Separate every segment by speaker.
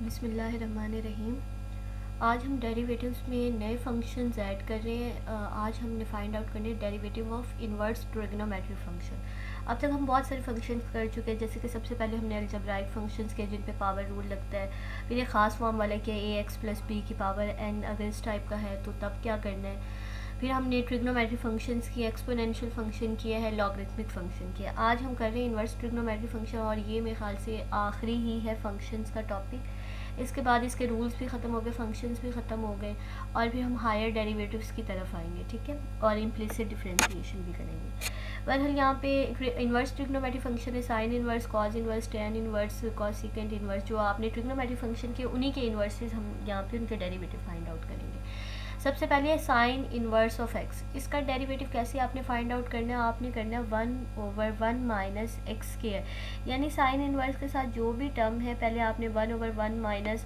Speaker 1: बिस्मिल्लाहिर्रहमानिर्रहीम। आज हम डेरिवेटिव्स में नए फंक्शंस ऐड कर रहे हैं। आज हमने फाइंड आउट करने derivative of inverse trigonometric function. अब तक हम बहुत सारे फंक्शंस कर चुके हैं, जैसे कि सबसे पहले हमने अलजेब्राइक फंक्शंस के जिन पे पावर रूल लगता है, फिर ये ख़ास फॉर्म वाला कि ए एक्स प्लस बी की पावर एन अगर इस टाइप का है तो तब क्या करना है। फिर हमने ट्रिग्नोमेट्रिक फंक्शंस की, एक्सपोनेंशियल फंक्शन किया है, लॉगरिथमिक फंक्शन किया। आज हम कर रहे हैं इन्वर्स ट्रिग्नोमेट्रिक फंक्शन, और ये मेरे ख्याल से आखिरी ही है फंक्शंस का टॉपिक। इसके बाद इसके रूल्स भी ख़त्म हो गए, फंक्शंस भी ख़त्म हो गए, और फिर हम हायर डेरिवेटिव्स की तरफ आएंगे, ठीक है, और इम्प्लिसिट डिफरेंशिएशन भी करेंगे। बहरहाल यहाँ पे इन्वर्स ट्रिग्नोमेट्रिक फंक्शन है sign inverse, cause inverse, tan inverse, cosecant inverse. जो आपने ट्रिग्नोमेट्रिक फंक्शन के उन्हीं के इन्वर्सेस हम यहाँ पे उनके डेरिवेटिव फाइंड आउट करेंगे। सबसे पहले है साइन इन्वर्स ऑफ एक्स। इसका डेरिवेटिव कैसे आपने फाइंड आउट करना है, आपने करना है 1/1 माइनस एक्स स्क्वायर, यानी साइन इन्वर्स के साथ जो भी टर्म है पहले आपने 1/1 माइनस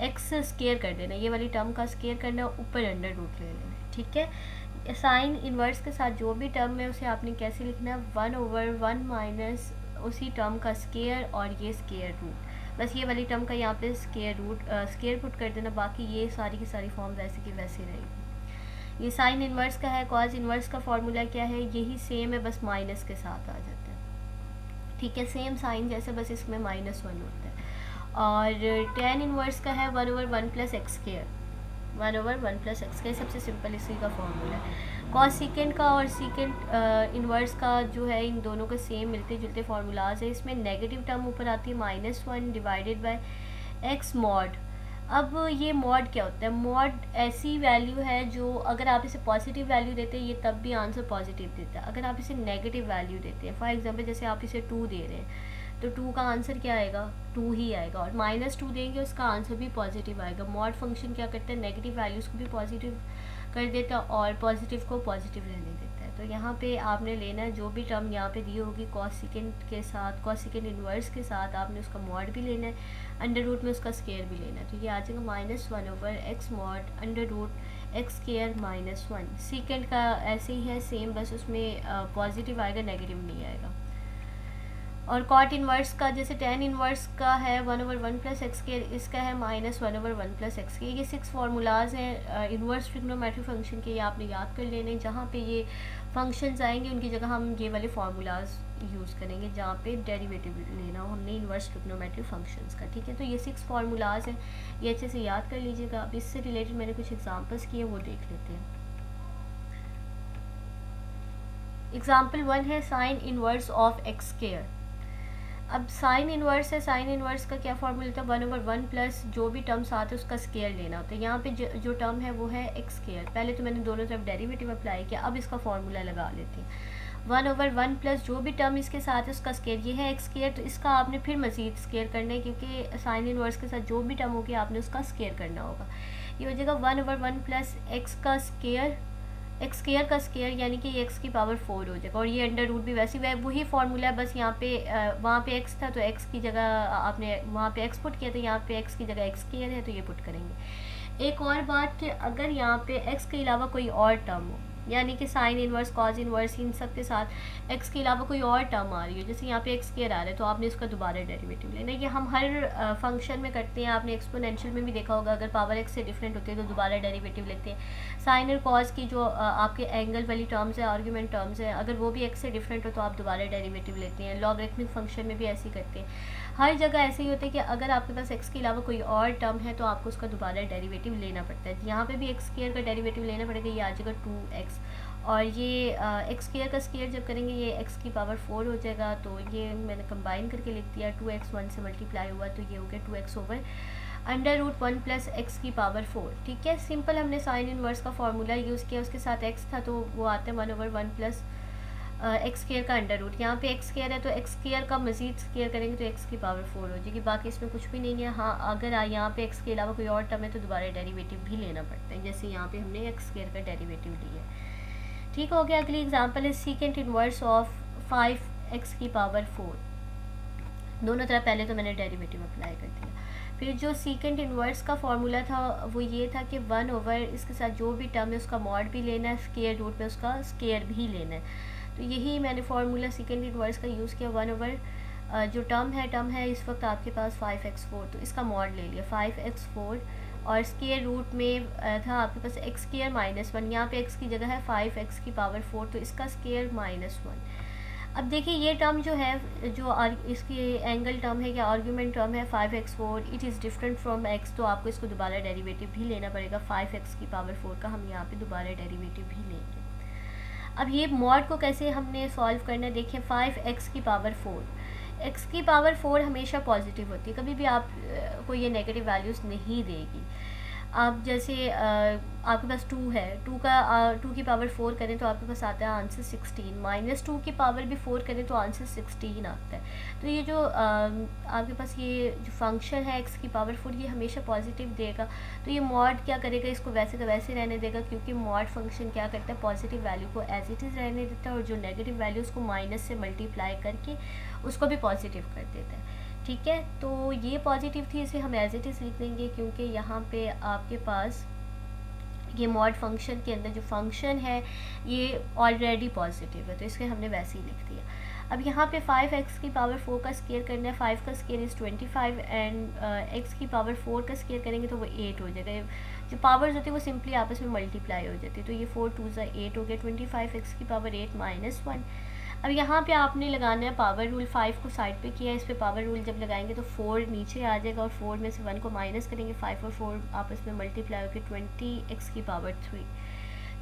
Speaker 1: एक्स स्क्वायर कर देना, ये वाली टर्म का स्क्वायर करना, ऊपर अंडर रूट ले लेना, ठीक है। साइन इन्वर्स के साथ जो भी टर्म है उसे आपने कैसे लिखना है, 1/1 माइनस उसी टर्म का स्क्वायर और ये स्क्वायर रूट, बस ये वाली टर्म का यहाँ पे स्क्वायर पुट कर देना, बाकी ये सारी की सारी फॉर्म वैसे की वैसे रहेगी। ये साइन इन्वर्स का है। कॉज इन्वर्स का फॉर्मूला क्या है, यही सेम है, बस माइनस के साथ आ जाता है, ठीक है, सेम साइन जैसे, बस इसमें -1 होता है। और टेन इन्वर्स का है 1/1 plus x square, 1/1 plus x square, सबसे सिंपल इसी का फॉर्मूला है। कॉस सीकेंड का और सीकेंड इन्वर्स का जो है, इन दोनों के सेम मिलते जुलते फार्मूलाज है। इसमें नेगेटिव टर्म ऊपर आती है -1 डिवाइडेड बाय एक्स मॉड। अब ये मॉड क्या होता है, मॉड ऐसी वैल्यू है जो अगर आप इसे पॉजिटिव वैल्यू देते हैं ये तब भी आंसर पॉजिटिव देता है, अगर आप इसे नेगेटिव वैल्यू देते हैं, फॉर एग्जांपल जैसे आप इसे 2 दे रहे हैं तो 2 का आंसर क्या आएगा, 2 ही आएगा, और -2 देंगे उसका आंसर भी पॉजिटिव आएगा। मॉड फंक्शन क्या करता है, नेगेटिव वैल्यूज़ को भी पॉजिटिव कर देता है और पॉजिटिव को पॉजिटिव रहने देता है। तो यहाँ पे आपने लेना है जो भी टर्म यहाँ पे दी होगी कॉसिकेंट के साथ, कॉसिकेंट इन्वर्स के साथ, आपने उसका मॉड भी लेना है, अंडर रूट में उसका स्क्वायर भी लेना है। तो ये आ जाएगा -1/x mod under root x square -1। Secant का ऐसे ही है सेम, बस उसमें पॉजिटिव आएगा, नेगेटिव नहीं आएगा। और कॉट इन्वर्स का जैसे टेन इन्वर्स का है 1/1 प्लस एक्स स्क्वायर, इसका है -1/1 प्लस एक्स स्क्वायर। ये 6 फार्मूलाज हैं इन्वर्स ट्रिग्नोमेट्रिक फंक्शन के, ये आपने याद कर लेने। जहाँ पे ये फंक्शंस आएंगे उनकी जगह हम ये वाले फार्मूलाज यूज़ करेंगे जहाँ पे डेरिवेटिव लेना हो हमने इन्वर्स ट्रिग्नोमेट्रिक फंक्शंस का, ठीक है। तो ये 6 फार्मूलाज हैं, ये अच्छे से याद कर लीजिएगा। अब इससे रिलेटेड मैंने कुछ एग्जाम्पल्स किए, वो देख लेते हैं। एग्जाम्पल 1 है sign inverse of x square. अब साइन इन्वर्स है, साइन इन्वर्स का क्या फॉर्मूला था, 1/1 प्लस जो भी टर्म्स आते हैं उसका स्केयर लेना होता है। यहाँ पे जो टर्म है वो है एक्स स्केयर, पहले तो मैंने दोनों तरफ डेरिवेटिव अप्लाई किया, अब इसका फॉर्मूला लगा लेते हैं। 1/1 प्लस जो भी टर्म इसके साथ है उसका स्केयर, ये है एक्स स्केयर, तो इसका आपने फिर मज़ीद स्केयर करना है, क्योंकि साइन इन्वर्स के साथ जो भी टर्म होगी आपने उसका स्केयर करना होगा। ये हो जाएगा 1/1 प्लस एक्स का स्केयर, एक्स स्क्वायर का स्क्वायर, यानी कि एक्स की पावर 4 हो जाएगा, और ये अंडर रूट भी वैसे वही फार्मूला है, बस यहाँ पे वहाँ पे एक्स था तो एक्स की जगह आपने वहाँ पे एक्स पुट किया, तो यहाँ पे एक्स की जगह एक्स स्क्वायर है तो ये पुट करेंगे। एक और बात कि अगर यहाँ पे एक्स के अलावा कोई और टर्म हो, यानी कि साइन इन्वर्स, कॉज इन्वर्स, इन सब के साथ एक्स के अलावा कोई और टर्म आ रही है, जैसे यहाँ पे एक्स स्क्वायर आ रहा है, तो आपने इसका दोबारा डेरिवेटिव लेना है। ये हम हर फंक्शन में करते हैं, आपने एक्सपोनेंशियल में भी देखा होगा, अगर पावर एक्स से डिफरेंट होती है तो दोबारा डेरिवेटिव लेते हैं। साइन और कॉज की जो आपके एंगल वाली टर्म्स है, आर्ग्यूमेंट टर्म्स है, अगर वो भी एक्स से डिफरेंट हो तो आप दोबारा डेरिवेटिव लेते हैं। लॉगरिथमिक फंक्शन में भी ऐसे ही करते हैं, हर जगह ऐसे ही होता है कि अगर आपके पास एक्स के अलावा कोई और टर्म है तो आपको उसका दोबारा डेरिवेटिव लेना पड़ता है। यहाँ पे भी एक्स स्क्वायर का डेरिवेटिव लेना पड़ेगा, ये आ जाएगा 2x, और ये एक्स स्क्वायर का स्क्वायर जब करेंगे ये एक्स की पावर 4 हो जाएगा, तो ये मैंने कंबाइन करके लिख दिया, 2x 1 से मल्टीप्लाई हुआ तो ये हो गया 2x over under root 1 plus x की पावर 4, ठीक है। सिंपल हमने साइन इन्वर्स का फॉर्मूला यूज़ किया, उसके साथ एक्स था तो वो आता है 1/1 प्लस एक्स स्क्वायर का अंडर रूट, यहाँ पे एक्स स्क्वायर है तो एक्स स्क्वायर का मजीद स्क्वायर करेंगे तो एक्स की पावर 4 हो जाएगी, बाकी इसमें कुछ भी नहीं है। हाँ, अगर यहाँ पे एक्स के अलावा कोई और टर्म है तो दोबारा डेरिवेटिव भी लेना पड़ता है, जैसे यहाँ पे हमने एक्स स्क्वायर का डेरिवेटिव लिया है, ठीक हो गया। अगली एग्जांपल है सीकेंट इन्वर्स ऑफ 5x की पावर 4। दोनों तरफ पहले तो मैंने डेरिवेटिव अप्लाई कर दिया। फिर जो सीकेंट इन्वर्स का फॉर्मूला था वो ये था कि 1 ओवर इसके साथ जो भी टर्म है उसका मॉड भी लेना है, स्क्वायर रूट में उसका स्क्वायर भी लेना है। तो यही मैंने फार्मूला सेकेंड इन्वर्स का यूज़ किया, 1/√x जो टर्म है इस वक्त आपके पास 5x4, तो इसका मॉड ले लिया 5x4 और स्केयर रूट में था आपके पास x स्केयर -1, यहाँ पे x की जगह है 5x की पावर 4, तो इसका स्केयर -1। अब देखिए ये टर्म जो है जो इसकी एंगल टर्म है या आर्ग्यूमेंट टर्म है 5x4, it is different from x, तो आपको इसको दोबारा डेरिवेटिव भी लेना पड़ेगा। 5x की पावर 4 का हम यहाँ पे दोबारा डेरिवेटिव भी लेंगे। अब ये मॉड को कैसे हमने सॉल्व करना है, देखिए 5x की पावर 4, x की पावर 4 हमेशा पॉजिटिव होती है, कभी भी आप को ये नेगेटिव वैल्यूज़ नहीं देगी। आप जैसे आपके पास 2 है, 2 की पावर 4 करें तो आपके पास आता है आंसर 16, -2 की पावर भी 4 करें तो आंसर 16 आता है। तो ये जो आपके पास ये जो फंक्शन है x की पावर 4, ये हमेशा पॉजिटिव देगा। तो ये मॉड क्या करेगा, इसको वैसे का वैसे रहने देगा, क्योंकि मॉड फंक्शन क्या करता है, पॉजिटिव वैल्यू को एज इट इज़ रहने देता है और जो नेगेटिव वैल्यू उसको माइनस से मल्टीप्लाई करके उसको भी पॉजिटिव कर देता है। ठीक है, तो ये पॉजिटिव थी, इसे हम एज इट इज़ लिख देंगे, क्योंकि यहाँ पे आपके पास ये मॉड फंक्शन के अंदर जो फंक्शन है ये ऑलरेडी पॉजिटिव है, तो इसके हमने वैसे ही लिख दिया। अब यहाँ पे 5x की पावर 4 का स्केयर करना है, 5 का स्केयर इज़ 25 एंड x की पावर 4 का स्केयर करेंगे तो वो 8 हो जाएगा। जो पावर्स होती है वो सिंपली आपस में मल्टीप्लाई हो जाती है, तो ये 4 2 8 हो गया, 25x की पावर 8 -1। अब यहाँ पे आपने लगाना है पावर रूल, 5 को साइड पे किया है, इस पे पावर रूल जब लगाएंगे तो 4 नीचे आ जाएगा और 4 में से 1 को माइनस करेंगे, 5 और 4 आपस में मल्टीप्लाई होकर 20x की पावर 3।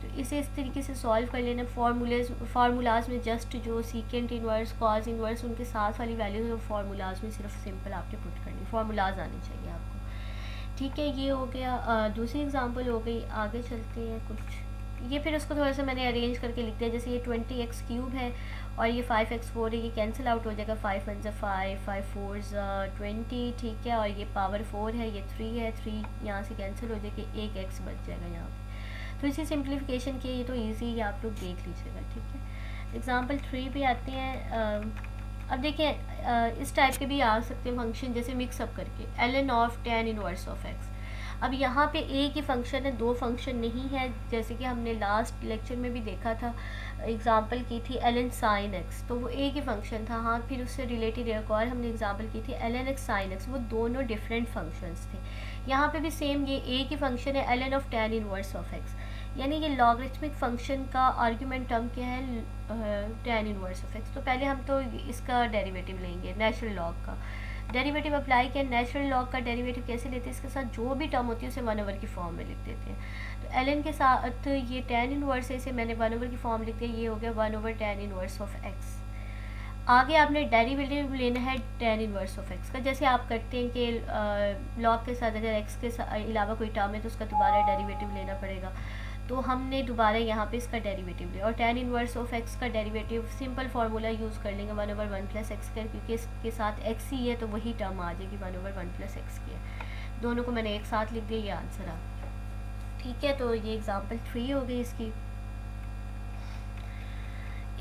Speaker 1: तो इसे इस तरीके से सॉल्व कर लेना। फार्मूलाज में जस्ट जो सीकेंट इनवर्स, कॉज इनवर्स, उनके साथ वाली वैल्यूज वो फार्मूलाज में सिर्फ सिंपल आपने पुट करनी, फार्मूलाज आने चाहिए आपको। ठीक है, ये हो गया। दूसरी एग्जांपल हो गई, आगे चलते हैं। कुछ ये फिर उसको थोड़ा सा मैंने अरेंज करके लिख दिया, जैसे ये 20x³ है और ये 5x4 है, ये कैंसिल आउट हो जाएगा, 5 1 5, 5 4 20, ठीक है। और ये पावर 4 है, ये 3 है, 3 यहाँ से कैंसिल हो जाएगा, एक x बच जाएगा यहाँ पे। तो इसी सिंप्लीफिकेशन के ये तो ईजी है, आप लोग देख लीजिएगा। ठीक है, एग्जाम्पल 3 पे आते हैं। अब देखिए इस टाइप के भी आ सकते हैं फंक्शन, जैसे मिक्सअप करके ln of tan inverse of x। अब यहाँ पे एक ही फंक्शन है, दो फंक्शन नहीं है, जैसे कि हमने लास्ट लेक्चर में भी देखा था, एग्जांपल की थी ln sin x, तो वो एक ही फंक्शन था। हाँ, फिर उससे रिलेटेड एक और हमने एग्जांपल की थी ln x sin x, वो दोनों डिफरेंट फंक्शंस थे। यहाँ पे भी सेम ये एक ही फंक्शन है ln of tan inverse of x, यानी ये लॉगरिथमिक फंक्शन का आर्ग्यूमेंट टर्म क्या है, tan इनवर्स ऑफ x। तो पहले हम तो इसका डेरिवेटिव लेंगे, नेचुरल लॉग का डेरिवेटिव अप्लाई किया। नेचुरल लॉग का डेरिवेटिव कैसे लेते हैं, इसके साथ जो भी टर्म होती है उसे 1/, की फॉर्म में लिख देते हैं। तो ln के साथ ये tan इनवर्स है, इसे मैंने 1/, की फॉर्म लिख दिया, ये हो गया 1/tan इनवर्स ऑफ x। आगे आपने डेरिवेटिव लेना है tan इनवर्स ऑफ x का, जैसे आप करते हैं कि लॉग के साथ अगर x के अलावा कोई टर्म है तो उसका दोबारा डेरिवेटिव लेना पड़ेगा, तो हमने दोबारा यहाँ पे इसका डेरिवेटिव लिया। और tan इनवर्स ऑफ x का डेरिवेटिव सिंपल फार्मूला यूज़ कर लेंगे 1/1 + x², क्योंकि इसके साथ x ही है तो वही टर्म आ जाएगी 1/1 + x²। दोनों को मैंने एक साथ लिख दिया, ये आंसर आ गया। ठीक है, तो ये एग्जाम्पल 3 हो गई इसकी।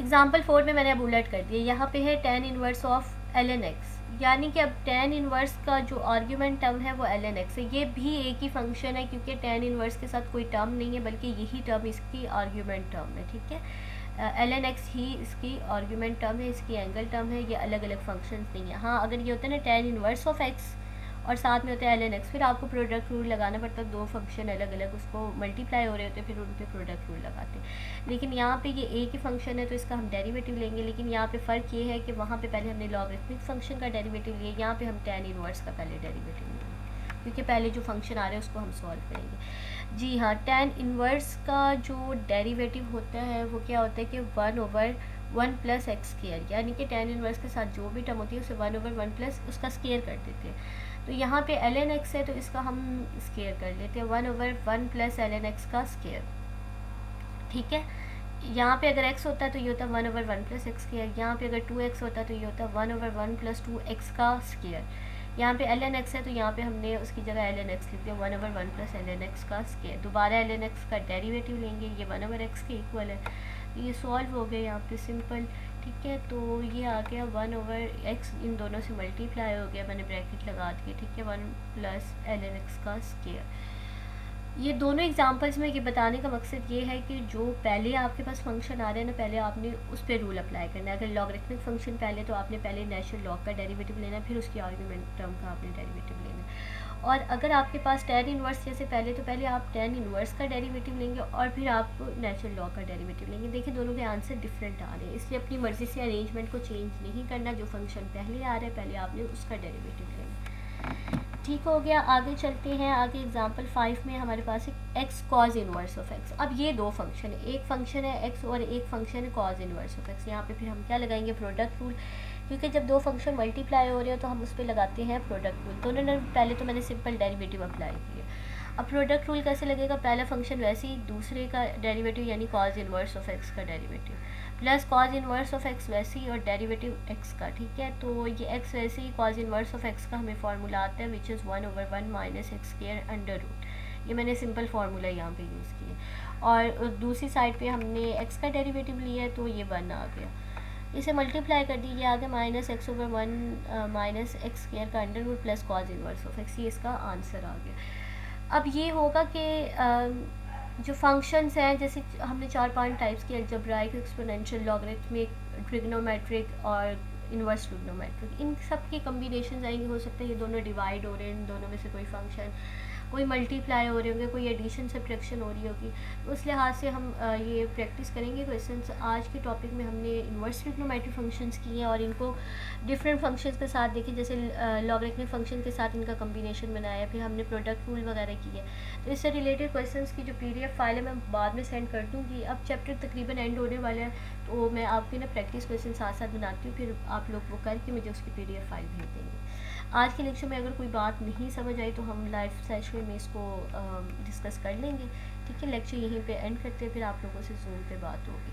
Speaker 1: एग्जाम्पल 4 में मैंने अब उलट कर दिया, यहाँ पे है tan inverse of ln x, यानी कि अब tan इनवर्स का जो आर्ग्यूमेंट टर्म है वो ln x है। ये भी एक ही फंक्शन है, क्योंकि tan इनवर्स के साथ कोई टर्म नहीं है, बल्कि यही टर्म इसकी आर्ग्यूमेंट टर्म है। ठीक है, ln x ही इसकी आर्ग्यूमेंट टर्म है, इसकी एंगल टर्म है, ये अलग अलग फंक्शंस नहीं है। हाँ, अगर ये होता है ना tan इनवर्स ऑफ x और साथ में होता है ln x, फिर आपको प्रोडक्ट रूल लगाना पड़ता है, दो फंक्शन अलग अलग उसको मल्टीप्लाई हो रहे होते हैं, फिर उन पे प्रोडक्ट रूल लगाते हैं। लेकिन यहाँ पे ये एक ही फंक्शन है तो इसका हम डेरिवेटिव लेंगे। लेकिन यहाँ पे फ़र्क ये है कि वहाँ पे पहले हमने लॉगरिथमिक फंक्शन का डेरिवेटिव लिया, यहाँ पे हम tan इनवर्स का पहले डेरिवेटिव लेंगे, क्योंकि पहले जो फंक्शन आ रहे हैं उसको हम सॉल्व करेंगे। जी हाँ, tan इनवर्स का जो डेरिवेटिव होता है वो क्या होता है कि 1/1 + x², यानी कि tan इनवर्स के साथ जो भी टर्म होती है उसे 1/1 + उसका स्केयर कर देते हैं। तो यहाँ पे ln x है तो इसका हम स्केयर कर लेते हैं 1/1 + ln x का स्केयर। ठीक है, यहाँ पे अगर x होता है तो ये होता है 1/1 + x², यहाँ पे अगर 2x होता है तो ये होता है 1/1 + 2x का स्केयर। यहाँ पे ln x है तो यहाँ पे हमने उसकी जगह ln x लिख दिया 1/1 + ln x का स्केयर। दोबारा ln x का डेरिवेटिव लेंगे, ये 1/x के इक्वल है, ये सॉल्व हो गया यहाँ पे सिंपल। ठीक है, तो ये आ गया 1/x, इन दोनों से मल्टीप्लाई हो गया, मैंने ब्रैकेट लगा दिए। ठीक है, 1 + ln x का स्केयर। ये दोनों एग्जांपल्स में ये बताने का मकसद ये है कि जो पहले आपके पास फंक्शन आ रहा है ना, पहले आपने उस पर रूल अप्लाई करना है। अगर लॉगरिथमिक फंक्शन पहले, तो आपने पहले नेचुरल लॉग का डेरिवेटिव लेना है, फिर उसकी आर्गुमेंट टर्म का आपने डेरिवेटिव लेना है। और अगर आपके पास tan इनवर्स जैसे पहले, तो पहले आप tan इनवर्स का डेरिवेटिव लेंगे और फिर आप नेचुरल लॉग का डेरिवेटिव लेंगे। देखिए दोनों के आंसर डिफरेंट आ रहे हैं, इसलिए अपनी मर्ज़ी से अरेंजमेंट को चेंज नहीं करना। जो फंक्शन पहले आ रहा है पहले आपने उसका डेरिवेटिव लेना। ठीक हो गया, आगे चलते हैं। आगे एग्जांपल 5 में हमारे पास एक x cos inverse of x. अब ये दो फंक्शन है, एक फंक्शन है एक्स और एक फंक्शन है कॉज इनवर्स ऑफ एक्स। यहाँ पे फिर हम क्या लगाएंगे, प्रोडक्ट रूल, क्योंकि जब दो फंक्शन मल्टीप्लाई हो रहे हो तो हम उस पर लगाते हैं प्रोडक्ट रूल। दोनों ने पहले तो मैंने सिंपल डेरिवेटिव अप्लाई किया। अब प्रोडक्ट रूल कैसे लगेगा, पहला फंक्शन वैसे ही दूसरे का डेरिवेटिव यानी कॉज इनवर्स ऑफ एक्स का derivative plus cos inverse of x वैसे ही और डेरिवेटिव एक्स का। ठीक है, तो ये एक्स वैसे ही कॉज इनवर्स ऑफ एक्स का हमें फार्मूला आता है which is 1/1 minus x square under root. ये मैंने सिंपल फार्मूला यहाँ पे यूज़ किया। और दूसरी साइड पे हमने एक्स का डेरिवेटिव लिया है तो ये 1 आ गया। इसे मल्टीप्लाई कर दीजिए, आगे minus x/1 minus x square का under root plus cos inverse of x. ये इसका आंसर आ गया। अब ये होगा कि जो फंक्शंस हैं, जैसे हमने 4-5 टाइप्स की, अलजेब्राइक, एक्सपोनेंशियल, लॉगरिथमिक, ट्रिग्नोमेट्रिक और इनवर्स ट्रिग्नोमेट्रिक, इन सब के कम्बिनेशन आएंगे। हो सकता है ये दोनों डिवाइड हो रहे हैं, इन दोनों में से कोई फंक्शन, कोई मल्टीप्लाई हो रहे होंगे, कोई एडिशन सब्ट्रैक्शन हो रही होगी। तो उस लिहाज से हम ये प्रैक्टिस करेंगे क्वेश्चंस। आज के टॉपिक में हमने इनवर्स ट्रिग्नोमेट्रिक फंक्शंस किए हैं और इनको डिफरेंट फंक्शंस के साथ देखें, जैसे लॉगरिथमिक फंक्शन के साथ इनका कम्बिनेशन बनाया, फिर हमने प्रोडक्ट रूल वगैरह किए। तो इससे रिलेटेड क्वेश्चंस की जो PDF फाइल है मैं बाद में सेंड कर दूँगी। अब चैप्टर तकरीबन एंड होने वाला है, तो मैं आपकी ना प्रैक्टिस क्वेश्चन साथ साथ बनाती हूँ, फिर आप लोग वो करके मुझे उसकी PDF फाइल भेज देंगे। आज के लेक्चर में अगर कोई बात नहीं समझ आई तो हम लाइव सेशन में इसको डिस्कस कर लेंगे। ठीक है, लेक्चर यहीं पे एंड करते हैं, फिर आप लोगों से ज़ूम पे बात होगी।